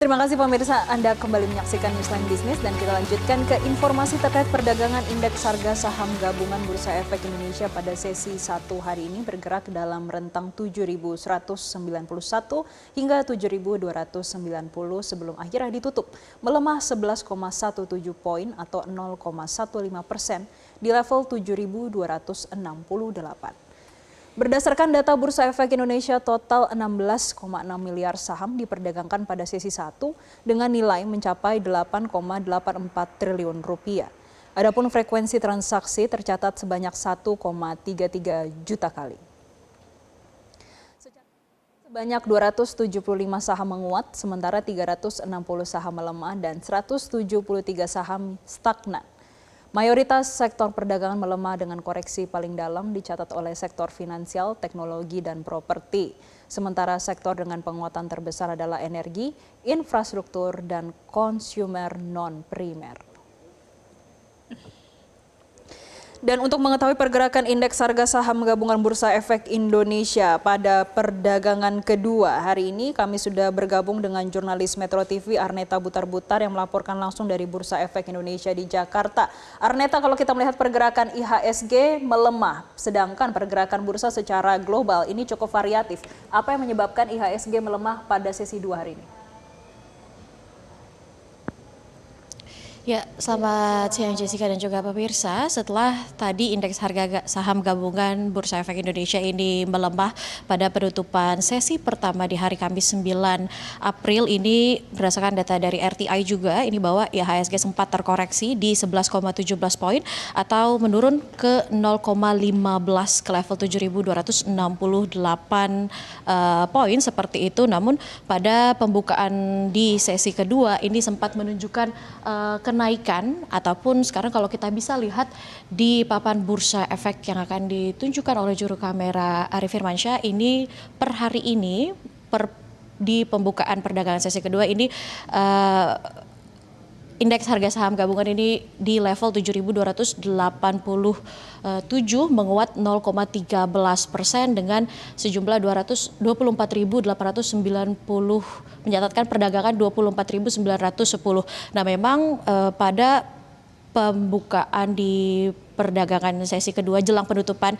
Terima kasih pemirsa, Anda kembali menyaksikan Newsline Business dan kita lanjutkan ke informasi terkait perdagangan indeks harga saham gabungan Bursa Efek Indonesia pada sesi 1 hari ini bergerak dalam rentang 7.191 hingga 7.290 sebelum akhirnya ditutup melemah 11,17 poin atau 0,15% di level 7.268. Berdasarkan data Bursa Efek Indonesia, total 16,6 miliar saham diperdagangkan pada sesi 1 dengan nilai mencapai 8,84 triliun rupiah. Adapun frekuensi transaksi tercatat sebanyak 1,33 juta kali. Sebanyak 275 saham menguat, sementara 360 saham melemah dan 173 saham stagnan. Mayoritas sektor perdagangan melemah dengan koreksi paling dalam dicatat oleh sektor finansial, teknologi, dan properti. Sementara sektor dengan penguatan terbesar adalah energi, infrastruktur, dan konsumer non-primer. Dan untuk mengetahui pergerakan indeks harga saham gabungan Bursa Efek Indonesia pada perdagangan kedua hari ini, kami sudah bergabung dengan jurnalis Metro TV Arneta Butar-Butar yang melaporkan langsung dari Bursa Efek Indonesia di Jakarta. Arneta, kalau kita melihat pergerakan IHSG melemah, sedangkan pergerakan bursa secara global ini cukup variatif. Apa yang menyebabkan IHSG melemah pada sesi 2 hari ini? Ya, selamat siang Jessica dan juga pemirsa. Setelah tadi indeks harga saham gabungan Bursa Efek Indonesia ini melemah pada penutupan sesi pertama di hari Kamis 9 April ini berdasarkan data dari RTI juga ini bahwa IHSG sempat terkoreksi di 11,17 poin atau menurun ke 0,15 ke level 7.268 poin seperti itu. Namun pada pembukaan di sesi kedua ini sempat menunjukkan kenaikan ataupun sekarang kalau kita bisa lihat di papan Bursa Efek yang akan ditunjukkan oleh juru kamera Arif Firmansyah ini per hari ini di pembukaan perdagangan sesi kedua ini indeks harga saham gabungan ini di level 7.287 menguat 0,13% dengan sejumlah 24.890 mencatatkan perdagangan 24.910. Nah, memang pada pembukaan di perdagangan sesi kedua jelang penutupan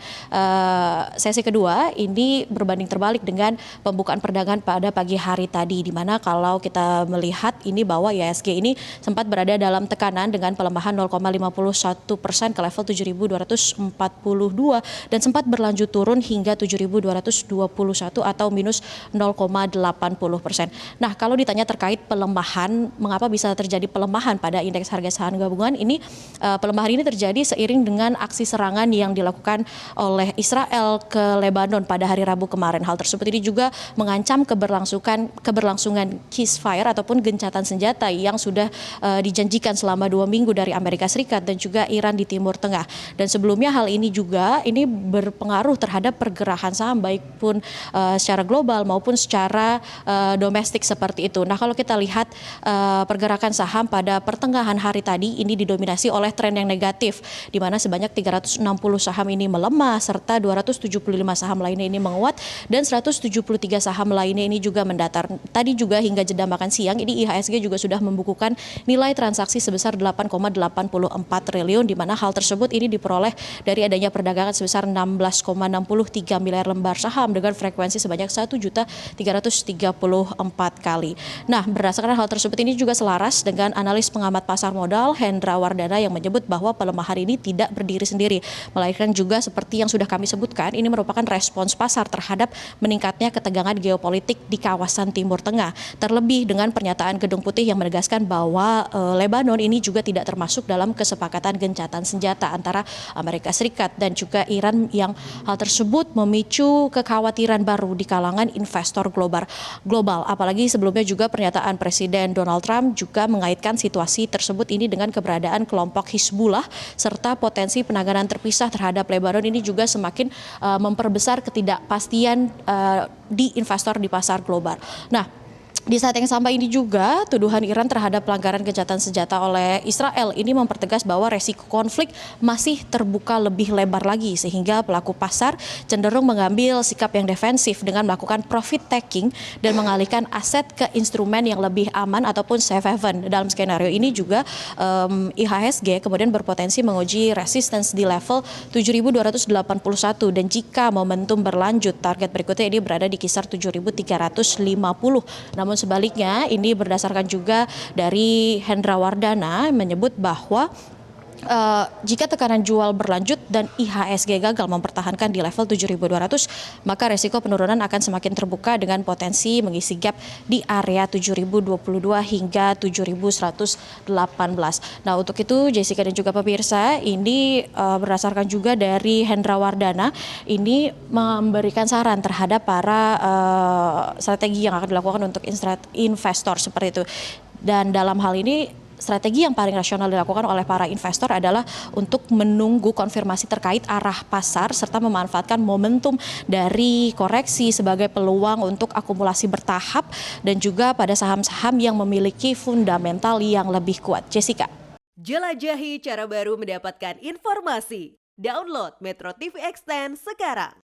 sesi kedua ini berbanding terbalik dengan pembukaan perdagangan pada pagi hari tadi, di mana kalau kita melihat ini bahwa IHSG ini sempat berada dalam tekanan dengan pelemahan 0,51% ke level 7.242 dan sempat berlanjut turun hingga 7.221 atau minus 0,80%. Nah, kalau ditanya terkait pelemahan, mengapa bisa terjadi pelemahan pada indeks harga saham gabungan ini, pelemahan ini terjadi seiring dengan aksi serangan yang dilakukan oleh Israel ke Lebanon pada hari Rabu kemarin. Hal tersebut ini juga mengancam keberlangsungan ceasefire ataupun gencatan senjata yang sudah dijanjikan selama 2 minggu dari Amerika Serikat dan juga Iran di Timur Tengah. Dan sebelumnya hal ini juga ini berpengaruh terhadap pergerakan saham baik pun secara global maupun secara domestik seperti itu. Nah, kalau kita lihat pergerakan saham pada pertengahan hari tadi ini didominasi oleh tren yang negatif, di mana sebanyak 360 saham ini melemah serta 275 saham lainnya ini menguat dan 173 saham lainnya ini juga mendatar. Tadi juga hingga jeda makan siang ini IHSG juga sudah membukukan nilai transaksi sebesar 8,84 triliun, di mana hal tersebut ini diperoleh dari adanya perdagangan sebesar 16,63 miliar lembar saham dengan frekuensi sebanyak 1.334 kali. Nah, berdasarkan hal tersebut ini juga selaras dengan analis pengamat pasar modal Hendra Wardana yang menyebut bahwa pelemahan ini tidak berdiri sendiri, melainkan juga seperti yang sudah kami sebutkan, ini merupakan respons pasar terhadap meningkatnya ketegangan geopolitik di kawasan Timur Tengah. Terlebih dengan pernyataan Gedung Putih yang menegaskan bahwa Lebanon ini juga tidak termasuk dalam kesepakatan gencatan senjata antara Amerika Serikat dan juga Iran, yang hal tersebut memicu kekhawatiran baru di kalangan investor global. Apalagi sebelumnya juga pernyataan Presiden Donald Trump juga mengaitkan situasi tersebut ini dengan keberadaan kelompok Hizbullah serta potensi penanganan terpisah terhadap Lebanon ini juga semakin memperbesar ketidakpastian di investor di pasar global. Nah, Di saat yang sama ini juga, tuduhan Iran terhadap pelanggaran gencatan senjata oleh Israel ini mempertegas bahwa resiko konflik masih terbuka lebih lebar lagi, sehingga pelaku pasar cenderung mengambil sikap yang defensif dengan melakukan profit taking dan mengalihkan aset ke instrumen yang lebih aman ataupun safe haven. Dalam skenario ini juga IHSG kemudian berpotensi menguji resistance di level 7.281 dan jika momentum berlanjut, target berikutnya ini berada di kisar 7.350. Namun sebaliknya, ini berdasarkan juga dari Hendra Wardana menyebut bahwa jika tekanan jual berlanjut dan IHSG gagal mempertahankan di level 7.200, maka resiko penurunan akan semakin terbuka dengan potensi mengisi gap di area 7.022 hingga 7.118. Nah, untuk itu Jessica dan juga pemirsa, ini berdasarkan juga dari Hendra Wardana, ini memberikan saran terhadap para strategi yang akan dilakukan untuk investor seperti itu. Dan dalam hal ini, strategi yang paling rasional dilakukan oleh para investor adalah untuk menunggu konfirmasi terkait arah pasar serta memanfaatkan momentum dari koreksi sebagai peluang untuk akumulasi bertahap dan juga pada saham-saham yang memiliki fundamental yang lebih kuat. Jessica. Jelajahi cara baru mendapatkan informasi. Download Metro TV Extend sekarang.